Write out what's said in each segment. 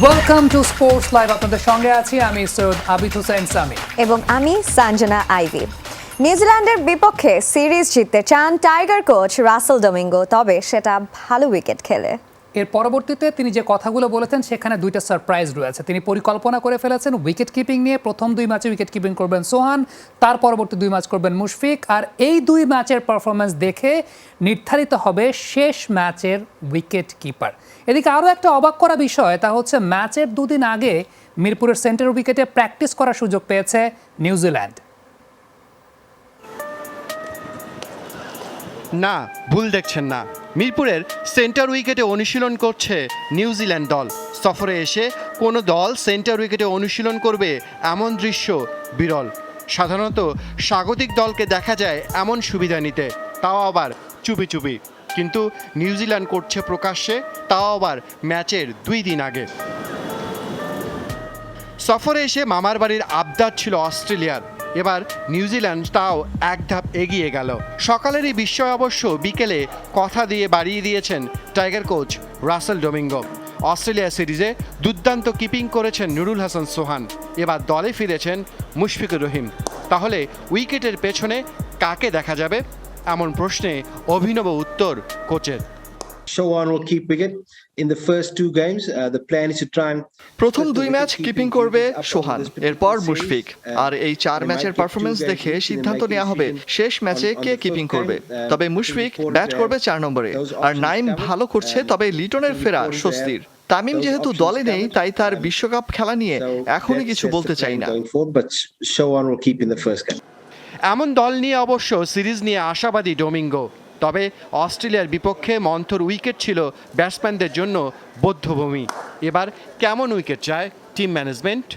Welcome to sports live. আপনাদের সঙ্গে আছি আমি সৈয়দ আবিদ হোসেন সামি এবং আমি সঞ্জনা আইভি। নিউজিল্যান্ডের বিপক্ষে সিরিজ জিততে চান টাইগার কোচ রাসেল ডোমিঙ্গো, তবে সেটা ভালো উইকেট খেলে। এর পরবর্তীতে তিনি যে কথাগুলো বলেছেন সেখানে দুইটা সারপ্রাইজ রয়েছে। তিনি পরিকল্পনা করে ফেলেছেন উইকেট কিপিং নিয়ে। প্রথম 2 ম্যাচে উইকেট কিপিং করবেন সোহান, তার পরবর্তী 2 ম্যাচ করবেন মুশফিক। আর এই 2 ম্যাচের পারফরমেন্স দেখে নির্ধারিত হবে শেষ ম্যাচের উইকেট কিপার। এদিকে আরও একটা অবাক করা বিষয়, তা হচ্ছে ম্যাচের 2 দিন আগে মিরপুরের সেন্টার উইকেটে প্র্যাকটিস করার সুযোগ পেয়েছে নিউজিল্যান্ড। না, ভুল দেখছেন না, মিরপুরের সেন্টার উইকেটে অনুশীলন করছে নিউজিল্যান্ড দল। সফরে এসে কোনো দল সেন্টার উইকেটে অনুশীলন করবে এমন দৃশ্য বিরল। সাধারণত স্বাগতিক দলকে দেখা যায় এমন সুবিধা নিতে, তাও আবার চুপি চুপি। কিন্তু নিউজিল্যান্ড করছে প্রকাশ্যে, তাও আবার ম্যাচের 2 দিন আগে। সফরে এসে মামার বাড়ির আবদার ছিল অস্ট্রেলিয়ার, এবার নিউজিল্যান্ড তাও এক ধাপ এগিয়ে গেল। সকালের এই বিস্ময় অবশ্য বিকেলে কথা দিয়ে বাড়িয়ে দিয়েছেন tiger coach Russell Domingo. Australia সিরিজে দুর্দান্ত কিপিং করেছেন নুরুল হাসান সোহান, এবার দলে ফিরেছেন মুশফিকুর রহিম। তাহলে উইকেটের পেছনে কাকে দেখা যাবে? এমন প্রশ্নে অভিনব উত্তর কোচের। Sohan will keep wicket in the first 2 games. The plan is to try and প্রথম 2 ম্যাচ কিপিং করবে সোহান, এরপর মুশফিক। আর এই 4 ম্যাচের পারফরমেন্স দেখে সিদ্ধান্ত নেওয়া হবে শেষ ম্যাচে কে কিপিং করবে। তবে মুশফিক ব্যাট করবে 4 নম্বরে, আর নাইম ভালো করছে, তবে লিটনের ফেরা স্বস্তির। তামিম যেহেতু দলে নেই, তাই তার বিশ্বকাপ খেলা নিয়ে এখনই কিছু বলতে চাই না। এমন দল নিয়ে অবশ্য সিরিজ নিয়ে আশাবাদী ডোমিঙ্গো। তবে অস্ট্রেলিয়ার বিপক্ষে মন্থর উইকেট ছিল ব্যাটসম্যানদের জন্য বধ্যভূমি। এবার কেমন উইকেট চায় টিম ম্যানেজমেন্ট?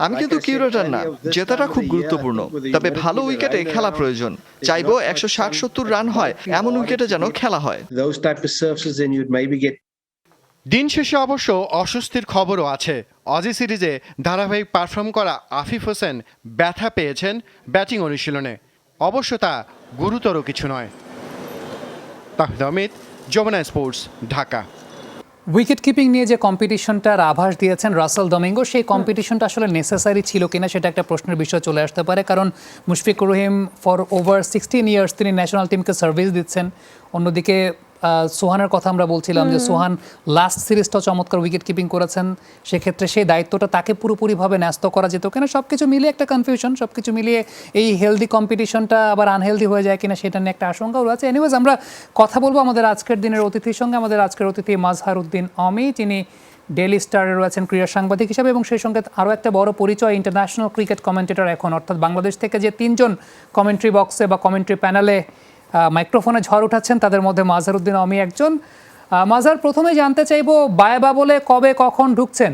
আমি কিন্তু কিউরেটার না, জেতাটা খুব গুরুত্বপূর্ণ, তবে ভালো উইকেটে খেলা প্রয়োজন। চাইবো 160-70 রান হয় এমন উইকেটে যেন খেলা হয়। দিন শেষে অবশ্য অস্বস্তির খবরও আছে। অজি সিরিজে ধারাবাহিক পারফর্ম করা আফিফ হোসেন ব্যথা পেয়েছেন ব্যাটিং অনুশীলনে। অবশ্য তা গুরুতর কিছু নয়। Tahid Ahmed, Jamuna sports, Dhaka. Wicket keeping নিয়ে যে কম্পিটিশনটার আভাস দিয়েছেন রাসেল ডোমিঙ্গো, সেই কম্পিটিশনটা আসলে নেসেসারি ছিল কিনা সেটা একটা প্রশ্নের বিষয় চলে আসতে পারে। কারণ Mushfiqur Rahim for over 16 years তিনি ন্যাশনাল টিমকে সার্ভিস দিচ্ছেন। অন্যদিকে সোহানের কথা আমরা বলছিলাম যে সোহান লাস্ট সিরিজটা চমৎকার উইকেট কিপিং করেছেন, সেক্ষেত্রে সেই দায়িত্বটা তাকে পুরোপুরিভাবে ন্যস্ত করা যেত কিনা, সব কিছু মিলিয়ে একটা কনফিউশন। সব কিছু মিলিয়ে এই হেলদি কম্পিটিশনটা আবার আনহেলদি হয়ে যায় কিনা সেটা নিয়ে একটা আশঙ্কাও রয়েছে। এনিওয়েজ, আমরা কথা বলবো আমাদের আজকের দিনের অতিথির সঙ্গে। আমাদের আজকের অতিথি মাজহার উদ্দিন অমি, তিনি ডেইলি স্টারে রয়েছেন ক্রীড়া সাংবাদিক হিসাবে, এবং সেই সঙ্গে আরও একটা বড় পরিচয় ইন্টারন্যাশনাল ক্রিকেট কমেন্টেটর এখন, অর্থাৎ বাংলাদেশ থেকে যে 3 জন কমেন্ট্রি বক্সে বা কমেন্ট্রি প্যানেলে মাইক্রোফোনে ঝড় উঠাচ্ছেন তাদের মধ্যে মাজহার উদ্দিন অমি একজন। মাজহার, প্রথমে জানতে চাইবো বায়বা বলে কবে কখন ঢুকছেন?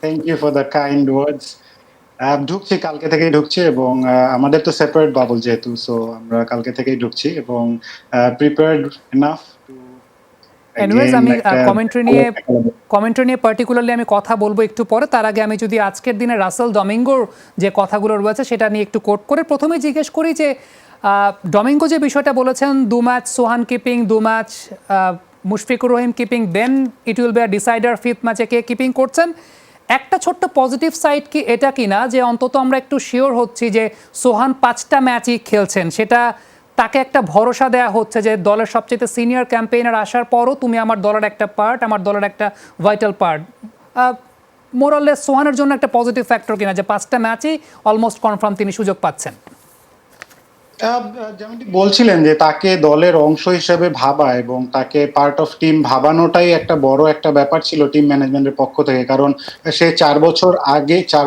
Thank you for the kind words. ঢুকছি, কালকে থেকেই ঢুকছি, এবং আমাদের তো সেপারেট বাবল যেহেতু, সো আমরা কালকে থেকেই ঢুকছি এবং প্রিপেয়ার্ড এনাফ টু। এনিওয়েজ, আমি কমেন্ট্রি নিয়ে পার্টিকুলারলি আমি কথা বলবো একটু পরে। তার আগে আমি যদি আজকের দিনে রাসেল ডোমিঙ্গোর যে কথাগুলো রয়েছে সেটা নিয়ে একটু কোট করে প্রথমে জিজ্ঞেস করি যে ডোমিঙ্গো যে বিষয়টা বলেছেন 2 match Sohan keeping, 2 match Mushfiqur Rahim keeping, then it will be a decider 5th ম্যাচে কে কিপিং করছেন। একটা ছোট্ট পজিটিভ সাইড কি এটা কিনা যে অন্তত আমরা একটু শিওর হচ্ছি যে সোহান 5টা ম্যাচই খেলছেন, সেটা তাকে একটা ভরসা দেওয়া হচ্ছে যে দলের সবচেয়ে সিনিয়র ক্যাম্পেইনার আসার পরও তুমি আমার দলের একটা পার্ট, আমার দলের একটা ভাইটাল পার্ট। মোরাললেস সোহানের জন্য একটা পজিটিভ ফ্যাক্টর কিনা যে 5টা ম্যাচই অলমোস্ট কনফার্ম তিনি সুযোগ পাচ্ছেন। যেমনটি বলছিলেন যে তাকে দলের অংশ হিসেবে ভাবা এবং তাকে পার্ট অফ টিম ভাবানোটাই একটা বড় একটা ব্যাপার ছিল টিম ম্যানেজমেন্টের পক্ষ থেকে। কারণ সে 4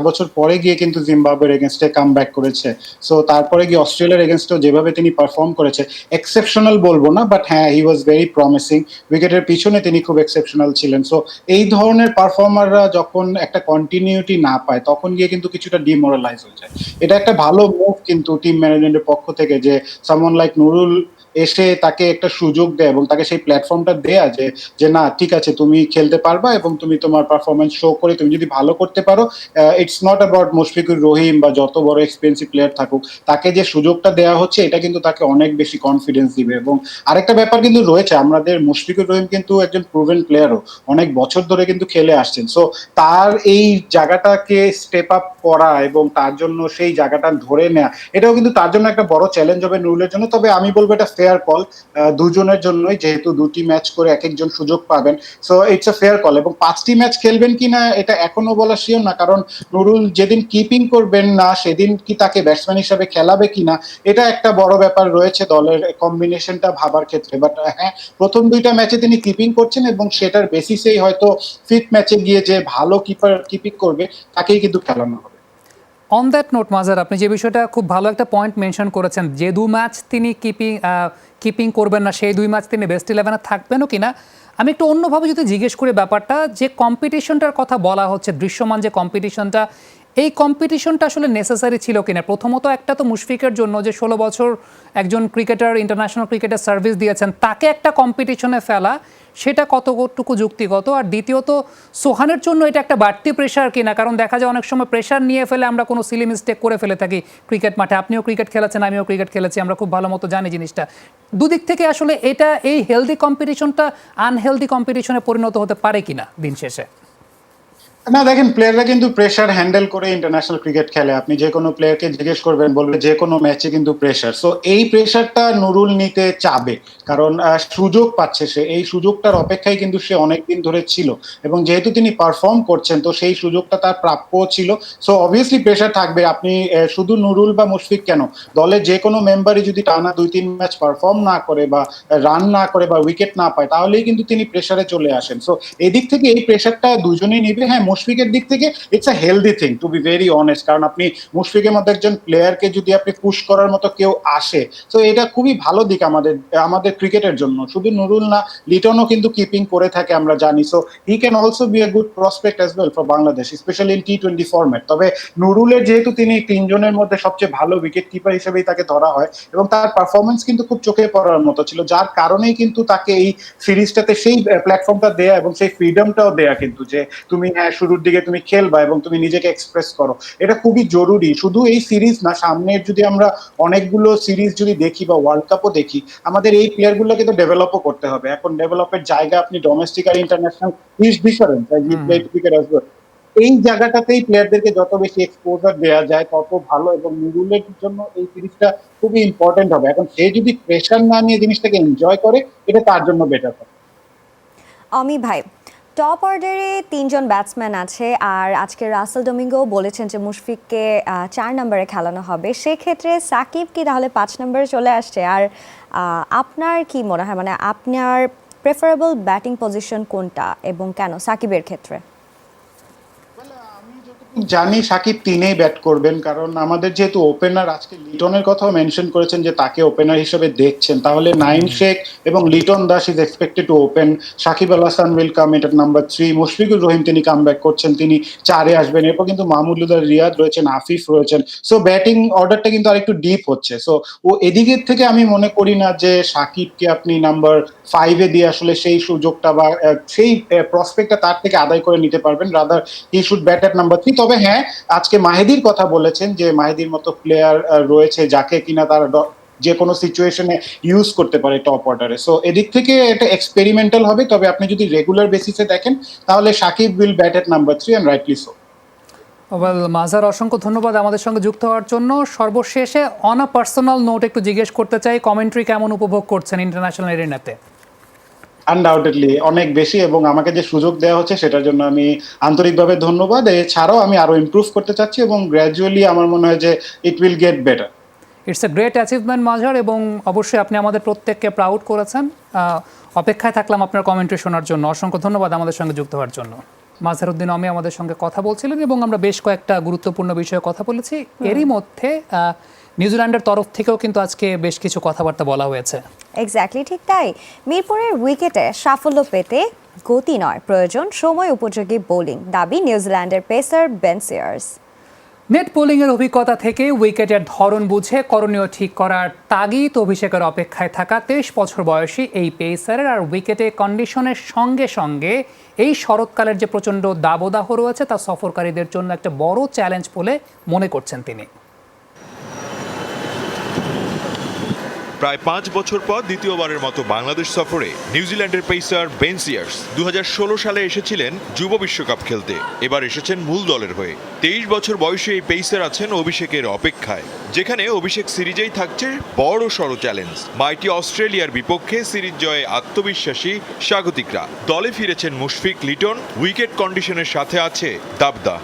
বছর পরে গিয়ে কিন্তু জিম্বাবুয়ের এগেনস্টে কাম ব্যাক করেছে। সো তারপরে গিয়ে অস্ট্রেলিয়ার এগেনস্টেও যেভাবে তিনি পারফর্ম করেছে, এক্সেপশনাল বলবো না, বাট হ্যাঁ, হি ওয়াজ ভেরি প্রমিসিং। উইকেটের পিছনে তিনি খুব এক্সেপশনাল ছিলেন। সো এই ধরনের পারফর্মাররা যখন একটা কন্টিনিউটি না পায় তখন গিয়ে কিন্তু কিছুটা ডিমোরালাইজ হয়ে যায়। এটা একটা ভালো মুভ কিন্তু টিম ম্যানেজমেন্টের পক্ষ থেকে, যে সামওয়ান লাইক নুরুল এসে তাকে একটা সুযোগ দেয় এবং তাকে সেই প্ল্যাটফর্মটা দেয়া যে না ঠিক আছে তুমি খেলতে পারবা এবং তুমি তোমার পারফরমেন্স শো করে তুমি যদি ভালো করতে পারো, it's not about Mushfiqur Rahim বা যত বড় এক্সপেন্সিভ প্লেয়ার থাকুক, তাকে যে সুযোগটা দেওয়া হচ্ছে এটা কিন্তু তাকে অনেক বেশি কনফিডেন্স দিবে। এবং আরেকটা ব্যাপার কিন্তু রয়েছে, আমাদের মুশফিকুর রহিম কিন্তু একজন প্রুভেন প্লেয়ারও, অনেক বছর ধরে কিন্তু খেলে আসছেন। সো তার এই জায়গাটাকে স্টেপ আপ করা এবং তার জন্য সেই জায়গাটা ধরে নেওয়া, এটাও কিন্তু তার জন্য একটা বড় চ্যালেঞ্জ হবে নুরুলের জন্য। তবে আমি বলবো এটা ফেয়ার কল দুজনের জন্যই, যেহেতু দুটি ম্যাচ করে এক একজন সুযোগ পাবেন। So it's a fair call. এবং 5টি ম্যাচ খেলবেন কিনা এটা এখনো বলা শিওর না, কারণ নুরুল যেদিন কিপিং করবেন না সেদিন কি তাকে ব্যাটসম্যান হিসেবে খেলাবে কিনা এটা একটা বড় ব্যাপার রয়েছে দলের কম্বিনেশনটা ভাবার ক্ষেত্রে। বাট হ্যাঁ, প্রথম 2টা ম্যাচে তিনি কিপিং করছেন এবং সেটার বেসিসেই হয়তো 5th ম্যাচে গিয়ে যে ভালো কিপিং করবে তাকেই কিন্তু খেলানো হবে। অন দ্যাট নোট মাজার, আপনি যে বিষয়টা খুব ভালো একটা পয়েন্ট মেনশন করেছেন, যে 2 ম্যাচ তিনি কিপিং করবেন না সেই 2 ম্যাচ তিনি বেস্ট 11-এ থাকবেনও কিনা। আমি একটু অন্যভাবে যদি জিজ্ঞেস করি ব্যাপারটা, যে কম্পিটিশনটার কথা বলা হচ্ছে, দৃশ্যমান যে কম্পিটিশনটা, এই কম্পিটিশনটা আসলে নেসেসারি ছিল কিনা। প্রথমত একটা তো মুশফিকের জন্য, যে 16 বছর একজন ক্রিকেটার ইন্টারন্যাশনাল ক্রিকেটের সার্ভিস দিয়েছেন, তাকে একটা কম্পিটিশনে ফেলা সেটা কতটুকু যুক্তিগত। আর দ্বিতীয়ত সোহানের জন্য এটা একটা বাড়তি প্রেশার কিনা, কারণ দেখা যায় অনেক সময় প্রেশার নিয়ে ফেলে আমরা কোনো সিলি মিস্টেক করে ফেলে থাকি ক্রিকেট মাঠে। আপনিও ক্রিকেট খেলেছেন, আমিও ক্রিকেট খেলেছি, আমরা খুব ভালো মতো জানি জিনিসটা। দুদিক থেকে আসলে এটা এই হেলদি কম্পিটিশনটা আনহেলদি কম্পিটিশনে পরিণত হতে পারে কিনা দিন শেষে। না দেখেন, প্লেয়াররা কিন্তু প্রেশার হ্যান্ডেল করে ইন্টারন্যাশনাল ক্রিকেট খেলে। আপনি যে কোনো প্লেয়ারকে জিজ্ঞেস করবেন বলবে যে কোনো ম্যাচে কিন্তু প্রেশার। সো এই প্রেশারটা নুরুল নিতে চাবে, কারণ সুযোগ পাচ্ছে সে, এই সুযোগটার অপেক্ষায় কিন্তু সে অনেকদিন ধরে ছিল এবং যেহেতু তিনি পারফর্ম করছেন তো সেই সুযোগটা তার প্রাপ্য ছিল। সো অবভিয়াসলি প্রেশার থাকবে। আপনি শুধু নুরুল বা মুশফিক কেন, দলের যে কোনো মেম্বারই যদি টানা 2-3 ম্যাচ পারফর্ম না করে বা রান না করে বা উইকেট না পায় তাহলেই কিন্তু তিনি প্রেশারে চলে আসেন। সো এদিক থেকে এই প্রেশারটা দুজনেই নিবে। হ্যাঁ, মুশফিকের দিক থেকে it's a healthy thing to be very honest, কারণ আপনি মুশফিকের মধ্যে একজন প্লেয়ারকে যদি আপনি পুশ করার মতো কেউ আসে, তো এটা খুবই ভালো দিক আমাদের ক্রিকেটের জন্য। শুধু নুরুল না, লিটনও কিন্তু কিপিং করে থাকে আমরা জানি। So he can also be a good prospect as well for Bangladesh, specially in T20 format. তবে নুরুলের যেহেতু তিনি 3 জনের মধ্যে সবচেয়ে ভালো উইকেট কিপার হিসেবেই তাকে ধরা হয় এবং তার পারফরমেন্স কিন্তু খুব চোখে পড়ার মতো ছিল, যার কারণেই কিন্তু তাকে এই সিরিজটাতে সেই প্ল্যাটফর্মটা দেয়া এবং সেই ফ্রিডমটাও দেয়া কিন্তু, যে তুমি হ্যাঁ শুরুর দিকে তুমি খেলবা এবং তুমি নিজেকে এক্সপ্রেস করো, এটা খুবই জরুরি। শুধু এই সিরিজ না, সামনের যদি আমরা অনেকগুলো সিরিজ যদি দেখি বা ওয়ার্ল্ড কাপও দেখি, আমাদের এই প্লেয়ার গুলোকে তো ডেভেলপও করতে হবে। এখন ডেভেলপের জায়গা আপনি ডোমেস্টিক আর ইন্টারন্যাশনাল ইজ ডিফারেন্ট, এই জায়গাটাতেই প্লেয়ারদেরকে যত বেশি এক্সপোজার দেওয়া যায় তত ভালো এবং নুরুলের জন্য এই সিরিজটা খুবই ইম্পর্টেন্ট হবে। এখন সে যদি প্রেশার না নিয়ে জিনিসটাকে এনজয় করে, এটা তার জন্য বেটার হবে। অমি ভাই, টপ অর্ডারে 3 জন ব্যাটসম্যান আছে, আর আজকে রাসেল ডোমিঙ্গো বলেছেন যে মুশফিককে 4 নম্বরে খেলানো হবে। সেক্ষেত্রে সাকিব কি তাহলে 5 নম্বরে চলে আসছে? আর আপনার কি মনে হয়, মানে আপনার প্রেফারেবল ব্যাটিং পজিশন কোনটা এবং কেন সাকিবের ক্ষেত্রে? জানি সাকিব 3-এই ব্যাট করবেন, কারণ আমাদের যেহেতু ওপেনার, আজকে লিটনের কথাও মেনশন করেছেন যে তাকে ওপেনার হিসেবে দেখছেন, তাহলে নাইম শেখ এবং Liton Das is expected to open. Shakib Al Hasan will come at number 3, Mushfiqur Rahim তিনি কাম ব্যাক করছেন, তিনি 4-এ আসবেন। এরপর কিন্তু মাহমুদুল্লাহ রিয়াদ রয়েছেন, আফিফ রয়েছেন। সো ব্যাটিং অর্ডারটা কিন্তু আরেকটু ডিপ হচ্ছে। সো ও এদিকের থেকে আমি মনে করি না যে সাকিবকে আপনি নাম্বার 5-এ দিয়ে আসলে সেই সুযোগটা বা সেই প্রসপেক্টটা তার থেকে আদায় করে নিতে পারবেন। Rather he should bat at number 3। তবে হ্যাঁ, আজকে মাহিদির কথা বলেছেন যে মাহিদির মতো প্লেয়ার রয়েছে যাকে কিনা তারা যে কোনো সিচুয়েশনে ইউজ করতে পারে টপ অর্ডারে। সো এদিক থেকে এটা এক্সপেরিমেন্টাল হবে। তবে আপনি যদি রেগুলার বেসিসে দেখেন তাহলে Shakib will bat at number 3 and rightly so. Well Mazhar, অসংখ্য ধন্যবাদ আমাদের সঙ্গে যুক্ত হওয়ার জন্য। সর্বশেষে অন আ পার্সোনাল নোট একটু জিজ্ঞেস করতে চাই, কমেন্ট্রি কেমন উপভোগ করছেন ইন্টারন্যাশনাল এরিনাতে? আনডাউটেডলি অনেক বেশি, এবং আমাকে যে সুযোগ দেওয়া হচ্ছে সেটার জন্য আমি আন্তরিকভাবে ধন্যবাদ। এছাড়াও আমি আরো ইমপ্রুভ করতে চাচ্ছি এবং গ্র্যাজুয়ালি আমার মনে হয় যে it will get better. It's a great achievement মাজার, এবং অবশ্যই আপনি আমাদের প্রত্যেককে প্রাউড করেছেন। অপেক্ষায় থাকলাম আপনার কমেন্ট্রি শোনার জন্য। অসংখ্য ধন্যবাদ আমাদের সঙ্গে যুক্ত হওয়ার জন্য। মাজহারউদ্দিন অমি আমাদের সঙ্গে কথা বলছিলেন এবং আমরা বেশ কয়েকটা গুরুত্বপূর্ণ বিষয়ে কথা বলেছি। এরই মধ্যে নিউজিল্যান্ডের তরফ থেকেও কিন্তু আজকে বেশ কিছু কথাবার্তা বলা হয়েছে। এক্স্যাক্টলি ঠিক তাই। মিরপুরের উইকেটে সাফল্য পেতে গতি নয়, প্রয়োজন সময় উপযোগী বোলিং, দাবি নিউজিল্যান্ডের পেসার বেন সিয়ার্স। নেট বোলিংয়ের অভিজ্ঞতা থেকে উইকেটের ধরন বুঝে করণীয় ঠিক করার তাগিদ অভিষেকের অপেক্ষায় থাকা 23 বছর বয়সী এই পেসারের। আর উইকেটে কন্ডিশনের সঙ্গে সঙ্গে এই শরৎকালের যে প্রচণ্ড দাবদাহ রয়েছে তা সফরকারীদের জন্য একটা বড় চ্যালেঞ্জ বলে মনে করছেন তিনি। প্রায় 5 বছর পর দ্বিতীয়বারের মতো বাংলাদেশ সফরে নিউজিল্যান্ডের পেসার বেন সিয়ার্স 2016 সালে এসেছিলেন যুব বিশ্বকাপ খেলতে, এবার এসেছেন মূল দলের হয়ে। 23 বছর বয়সী এই পেসার আছেন অভিষেকের অপেক্ষায়, যেখানে অভিষেক সিরিজেই থাকছে বড় সড় চ্যালেঞ্জ। মাইটি অস্ট্রেলিয়ার বিপক্ষে সিরিজ জয়ে আত্মবিশ্বাসী স্বাগতিকরা। দলে ফিরেছেন মুশফিক, লিটন, উইকেট কন্ডিশনের সাথে আছে দাবদা।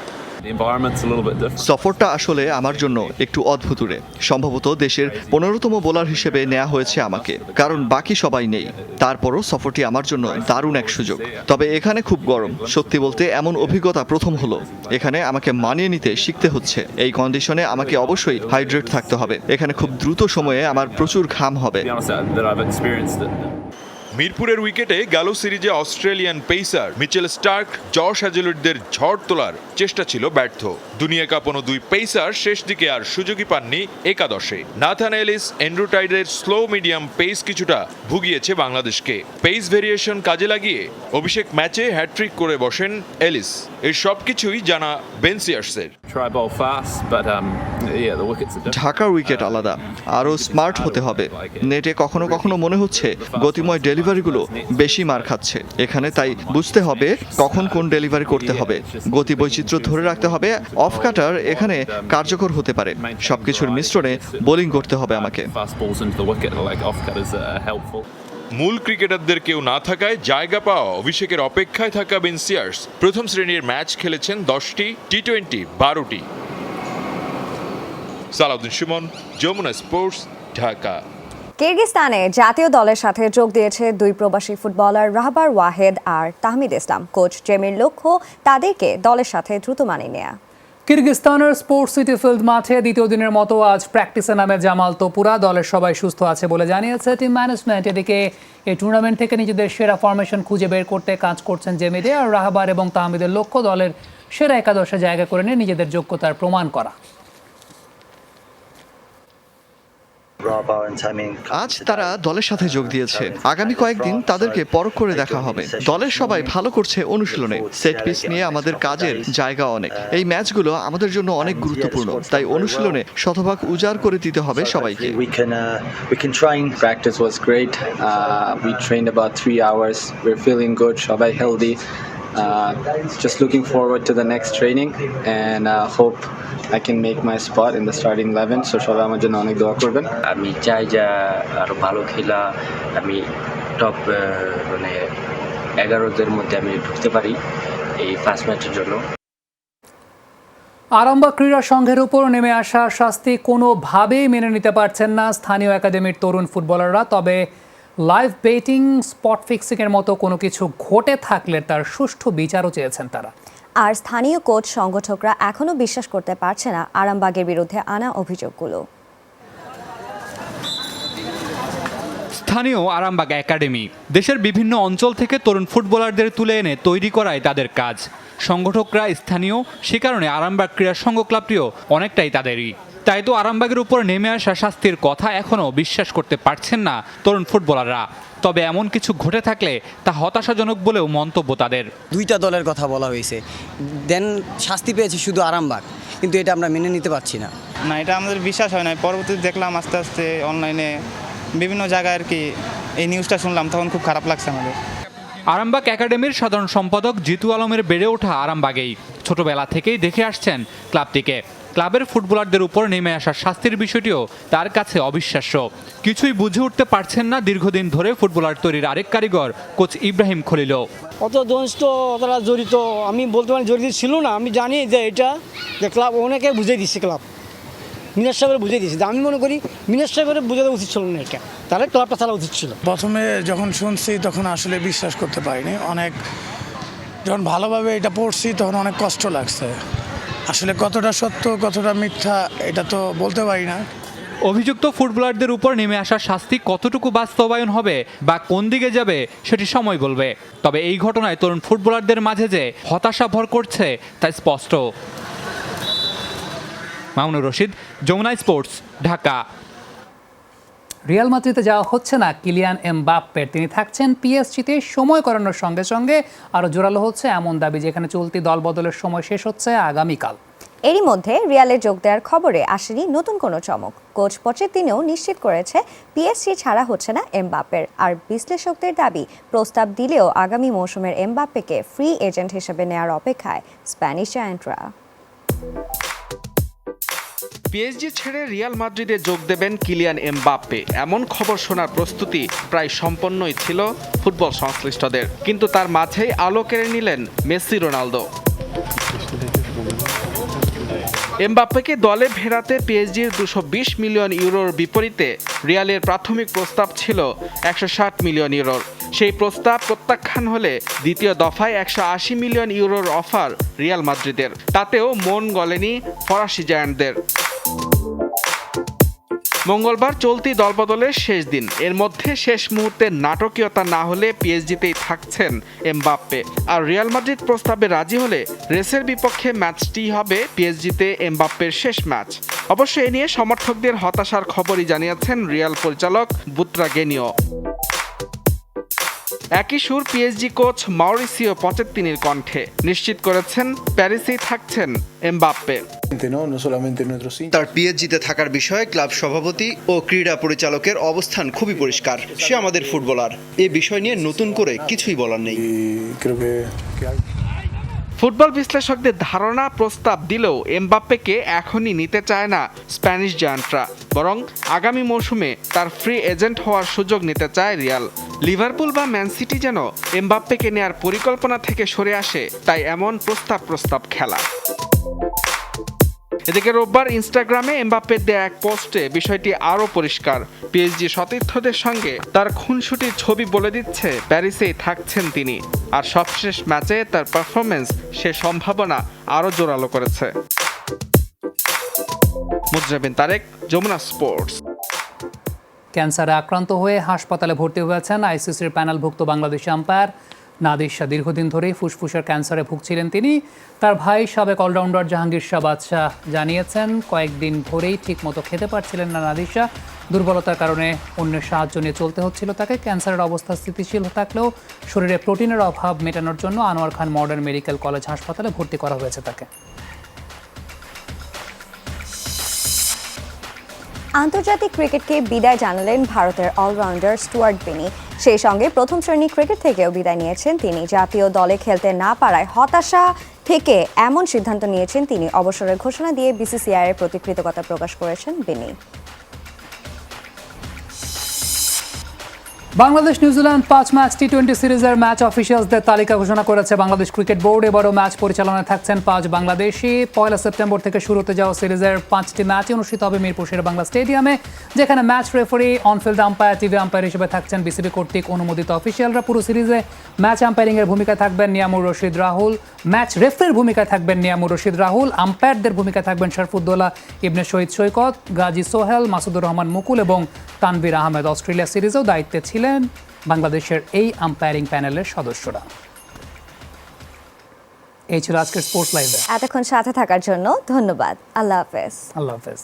সফরটা আসলে আমার জন্য একটু অদ্ভুতুরে। সম্ভবত দেশের 15তম বোলার হিসেবে নেওয়া হয়েছে আমাকে, কারণ বাকি সবাই নেই। তারপরও সফরটি আমার জন্য দারুণ এক সুযোগ। তবে এখানে খুব গরম, সত্যি বলতে এমন অভিজ্ঞতা প্রথম হলো। এখানে আমাকে মানিয়ে নিতে শিখতে হচ্ছে। এই কন্ডিশনে আমাকে অবশ্যই হাইড্রেট থাকতে হবে। এখানে খুব দ্রুত সময়ে আমার প্রচুর ঘাম হবে। মিরপুরের উইকেটে গেল সিরিজে Australian pacer Mitchell Starc, Josh হ্যাজেলউডদের ঝড় তোলার চেষ্টা ছিল ব্যর্থ। দুনিয়া কাঁপানো দুই পেসার শেষ দিকে আর সুযোগই পাননি একাদশে। নাথান এলিস, অ্যান্ড্রু টাইডের স্লো মিডিয়াম পেস কিছুটা ভুগিয়েছে বাংলাদেশকে। পেস ভেরিয়েশন কাজে লাগিয়ে অভিষেক ম্যাচে হ্যাট্রিক করে বসেন এলিস। এর সবকিছুই জানা বেন সিয়ার্সের। ঢাকার উইকেট আলাদা, আরও স্মার্ট হতে হবে। নেটে কখনো কখনো মনে হচ্ছে গতিময় ডেলিভারিগুলো বেশি মার খাচ্ছে। এখানে তাই বুঝতে হবে কখন কোন ডেলিভারি করতে হবে। গতি বৈচিত্র্য ধরে রাখতে হবে। অফ কাটার এখানে কার্যকর হতে পারে। সবকিছুর মিশ্রণে বোলিং করতে হবে আমাকে। মূল ক্রিকেটারদের কেউ না থাকায় জায়গা পাওয়া অভিষেকের অপেক্ষায় থাকা বেন সিয়ার্স প্রথম শ্রেণীর ম্যাচ খেলেছেন 10টি, টি-20 12টি। সালাউদ্দিন সুমন, যমুনা স্পোর্টস, ঢাকা। কিরগিজস্তানে জাতীয় দলের সাথে যোগ দিয়েছে দুই প্রবাসী ফুটবলার রাহবার ওয়াহেদ আর তাহমিদ ইসলাম। কোচ জেমির লক্ষ্য তাদেরকে দলের সাথে দ্রুত মানিয়ে নেয়া। কিরগিজস্তানের স্পোর্টস সিটি ফিল্ড মাঠে দ্বিতীয় দিনের মতো আজ প্র্যাকটিসে নামে জামাল তোপুরা। দলের সবাই সুস্থ আছে বলে জানিয়েছে টিম ম্যানেজমেন্ট। এদিকে এই টুর্নামেন্ট থেকে নিজেদের সেরা ফরমেশন খুঁজে বের করতে কাজ করছেন জেমিরে। আর রাহবার এবং তাহমিদের লক্ষ্য দলের সেরা একাদশে জায়গা করে নিয়ে নিজেদের যোগ্যতার প্রমাণ করা। আজ তারা দলের সাথে যোগ দিয়েছে। আগামী কয়েকদিন তাদেরকে পরখ করে দেখা হবে। দলের সবাই ভালো করছে অনুশীলনে। সেট পিস নিয়ে আমাদের কাজের জায়গা অনেক। এই ম্যাচগুলো আমাদের জন্য অনেক গুরুত্বপূর্ণ, তাই অনুশীলনে শতভাগ উজাড় করে দিতে হবে সবাইকে। Practice was great. We trained about 3 hours. We're feeling good. সবাই healthy. Just looking forward to the next training and hope I can make my spot in the starting 11. So সবাই আমার জন্য অনেক দোয়া করবেন। আমি চাই যে আরো ভালো খেলা, আমি টপ 11দের মধ্যে আমি ঢুকতে পারি এই ফার্স্ট ম্যাচের জন্য। আরামবাগ ক্রীড়া সংঘের উপর নেমে আসা শাস্তি কোনোভাবেই মেনে নিতে পারছেন না স্থানীয় একাডেমির তরুণ ফুটবলাররা। তবে লাইভ বেটিং, স্পট ফিক্সিংয়ের মতো কোনো কিছু ঘটে থাকলে তার সুষ্ঠু বিচারও চেয়েছেন তারা। আর স্থানীয় কোচ সংগঠকরা এখনও বিশ্বাস করতে পারছে না আরামবাগের বিরুদ্ধে আনা অভিযোগগুলো। স্থানীয় আরামবাগ একাডেমি দেশের বিভিন্ন অঞ্চল থেকে তরুণ ফুটবলারদের তুলে এনে তৈরি করাই তাদের কাজ। সংগঠকরা স্থানীয়, সে কারণে আরামবাগ ক্রীড়া সংঘ ক্লাবটিও অনেকটাই তাদেরই। তাই তো আরামবাগের উপর নেমে আসা শাস্তির কথা এখনও বিশ্বাস করতে পারছেন না তরুণ ফুটবলাররা। তবে এমন কিছু ঘটে থাকলে তা হতাশাজনক বলেও মন্তব্য তাদের। দুইটা দলের কথা বলা হয়েছে, দেন শাস্তি পেয়েছে শুধু আরামবাগ, কিন্তু এটা আমরা মেনে নিতে পারছি না। না, এটা আমাদের বিশ্বাস হয় না। পরবর্তীতে দেখলাম আস্তে আস্তে অনলাইনে বিভিন্ন জায়গায় আর কি এই নিউজটা শুনলাম, তখন খুব খারাপ লাগছে আমাদের। আরামবাগ একাডেমির সাধারণ সম্পাদক জিতু আলমের বেড়ে ওঠা আরামবাগেই। ছোটবেলা থেকেই দেখে আসছেন ক্লাবটিকে। ক্লাবের ফুটবলারদের উপর নেমে আসা শাস্তির বিষয়টিও তার কাছে অবিশ্বাস্য। কিছুই বুঝে উঠতে পারছেন না দীর্ঘদিন ধরে ফুটবলার তৈরির আরেক কারিগর কোচ ইব্রাহিম খলিল। অত দোস্ত অতটা জড়িত আমি বলতে পারি, জড়িত ছিল না। আমি জানি যে এটা যে ক্লাব অনেকে বুঝিয়ে দিচ্ছে, ক্লাব মিনাজ সাহেবের বুঝিয়ে দিচ্ছে। আমি মনে করি মিনাজ সাহেবের বোঝাতে উচিত ছিল না, এটা তাহলে ক্লাবটা চালা উচিত ছিল। প্রথমে যখন শুনছি তখন আসলে বিশ্বাস করতে পারিনি। অনেক যখন ভালোভাবে এটা পড়ছি তখন অনেক কষ্ট লাগছে। আসলে কতটা সত্য কতটা মিথ্যা এটা তো বলতে পারি না। অভিযুক্ত ফুটবলারদের উপর নেমে আসা শাস্তি কতটুকু বাস্তবায়ন হবে বা কোন দিকে যাবে সেটি সময় বলবে। তবে এই ঘটনায় তরুণ ফুটবলারদের মাঝে যে হতাশা ভর করছে তা স্পষ্ট। মামুনুর রশিদ, যমুনা স্পোর্টস, ঢাকা। রিয়াল মাদ্রিদে যাওয়া হচ্ছে না কিলিয়ান এমবাপ্পের, তিনি থাকছেন পিএসজিতে। সময় করানোর সঙ্গে সঙ্গে আরও জোরালো হচ্ছে এমন দাবি, যেখানে চলতি দল বদলের সময় শেষ হচ্ছে আগামীকাল। এরই মধ্যে রিয়ালে যোগ দেওয়ার খবরে আসেনি নতুন কোনো চমক। কোচ পচেতিনোও নিশ্চিত করেছে পিএসজি ছাড়া হচ্ছে না এমবাপ্পের। আর বিশ্লেষকদের দাবি, প্রস্তাব দিলেও আগামী মৌসুমের এমবাপ্পেকে ফ্রি এজেন্ট হিসেবে নেওয়ার অপেক্ষায় স্প্যানিশ জায়ান্টরা। পিএসজি ছেড়ে রিয়াল মাদ্রিদে যোগ দেবেন কিলিয়ান এমবাপ্পে, এমন খবর শোনার প্রস্তুতি প্রায় সম্পন্নই ছিল ফুটবল সংশ্লিষ্টদের। কিন্তু তার মাঝেই আলো কেড়ে নিলেন মেসি রোনালদো। এমবাপ্পেকে দলে ফেরাতে পিএসজির 220 মিলিয়ন ইউরোর বিপরীতে রিয়ালের প্রাথমিক প্রস্তাব ছিল 160 মিলিয়ন ইউরোর। সেই প্রস্তাব প্রত্যাখ্যান হলে দ্বিতীয় দফায় 180 মিলিয়ন ইউরোর অফার রিয়াল মাদ্রিদের। তাতেও মন গলেনি ফরাসি জায়ান্টদের। মঙ্গলবার চলতি দলবদলের শেষ দিন। এর মধ্যে শেষ মুহূর্তে নাটকীয়তা না হলে পিএসজিতেই থাকছেন এমবাপ্পে। আর রিয়াল মাদ্রিদ প্রস্তাবে রাজি হলে রেসের বিপক্ষে ম্যাচটি হবে পিএসজিতে এমবাপ্পের শেষ ম্যাচ। অবশ্য এ নিয়ে সমর্থকদের হতাশার খবরই জানিয়েছেন রিয়াল পরিচালক বুত্রাগেনিও। একই সুর পিএসজি কোচ মাউরিসিও পচেত্তিনির কণ্ঠে, নিশ্চিত করেছেন প্যারিসেই থাকছেন এমবাপ্পে। তার পিএসজিতে থাকার বিষয়ে ক্লাব সভাপতি ও ক্রীড়া পরিচালকের অবস্থান খুবই পরিষ্কার। সে আমাদের ফুটবলার, এ বিষয় নিয়ে নতুন করে কিছুই বলার নেই। ফুটবল বিশ্লেষকদের ধারণা, প্রস্তাব দিলেও এমবাপ্পেকে এখনই নিতে চায় না স্প্যানিশ জায়ান্টরা, বরং আগামী মৌসুমে তার ফ্রি এজেন্ট হওয়ার সুযোগ নিতে চায় রিয়াল। লিভারপুল বা ম্যান সিটি যেন এমবাপ্পেকে নেয়ার পরিকল্পনা থেকে সরে আসে, তাই এমন প্রস্তাব খেলা। এদিকে রোববার ইনস্টাগ্রামে এমবাপ্পের দেয়া এক পোস্টে বিষয়টি আরও পরিষ্কার। পিএসজি সতীর্থদের সঙ্গে তার খুনসুটির ছবি বলে দিচ্ছে প্যারিসেই থাকছেন তিনি। আর সবশেষ ম্যাচে তার পারফরমেন্স সে সম্ভাবনা আরও জোরালো করেছে। মুজরাবিন তারেক, যমুনা স্পোর্টস। ক্যান্সারে আক্রান্ত হয়ে হাসপাতালে ভর্তি হয়েছেন আইসিসির প্যানেলভুক্ত বাংলাদেশি আম্পায়ার নাদির শাহ। দীর্ঘদিন ধরেই ফুসফুসের ক্যান্সারে ভুগছিলেন তিনি। তার ভাই সাবেক অলরাউন্ডার জাহাঙ্গীর শাহ বাদশাহ জানিয়েছেন, কয়েকদিন ধরেই ঠিকমতো খেতে পারছিলেন না নাদির শাহ। দুর্বলতার কারণে অন্যের সাহায্য নিয়ে চলতে হচ্ছিল তাকে। ক্যান্সারের অবস্থা স্থিতিশীল থাকলেও শরীরে প্রোটিনের অভাব মেটানোর জন্য আনোয়ার খান মডার্ন মেডিকেল কলেজ হাসপাতালে ভর্তি করা হয়েছে তাকে। আন্তর্জাতিক ক্রিকেটকে বিদায় জানালেন ভারতের অলরাউন্ডার স্টুয়ার্ট বিনি। সেই সঙ্গে প্রথম শ্রেণীর ক্রিকেট থেকেও বিদায় নিয়েছেন তিনি। জাতীয় দলে খেলতে না পারায় হতাশা থেকে এমন সিদ্ধান্ত নিয়েছেন তিনি। অবসরের ঘোষণা দিয়ে বিসিসিআইয়ের প্রতি কৃতজ্ঞতা প্রকাশ করেছেন বিনি। বাংলাদেশ নিউজিল্যান্ড 5 ম্যাচ টি20 সিরিজের ম্যাচ অফিসিয়ালসদের তালিকা ঘোষণা করেছে বাংলাদেশ ক্রিকেট বোর্ড। এবারও ম্যাচ পরিচালনায় থাকছেন 5 বাংলাদেশি। 1 সেপ্টেম্বর থেকে শুরু হতে যাওয়া সিরিজের 5টি ম্যাচই অনুষ্ঠিত হবে মিরপুর শেরেবাংলা স্টেডিয়ামে, যেখানে match referee, onfield umpire, TV umpire হিসেবে থাকছেন বিসিবি কর্তৃক অনুমোদিত অফিসিয়ালরা। পুরো সিরিজে ম্যাচ আম্পায়ারিংয়ের ভূমিকায় থাকবেন নিয়ামুর রশিদ রাহুল, ম্যাচ রেফারির ভূমিকায় থাকবেন নিয়ামুর রশিদ রাহুল, আম্পায়ারদের ভূমিকায় থাকবেন শরফুদ্দৌলা ইবনে শহীদ সৈকত, গাজী সোহেল, মাসুদুর রহমান মুকুল এবং তানভীর আহমেদ। অস্ট্রেলিয়া সিরিজেও দায়িত্বে ছিলেন বাংলাদেশের এই আম্পায়ারিং প্যানেলের সদস্যরা। এই ছিল আজকের স্পোর্টস লাইভে। এতক্ষণ সাথে থাকার জন্য ধন্যবাদ। আল্লাহ হাফেজ। আল্লাহ হাফেজ।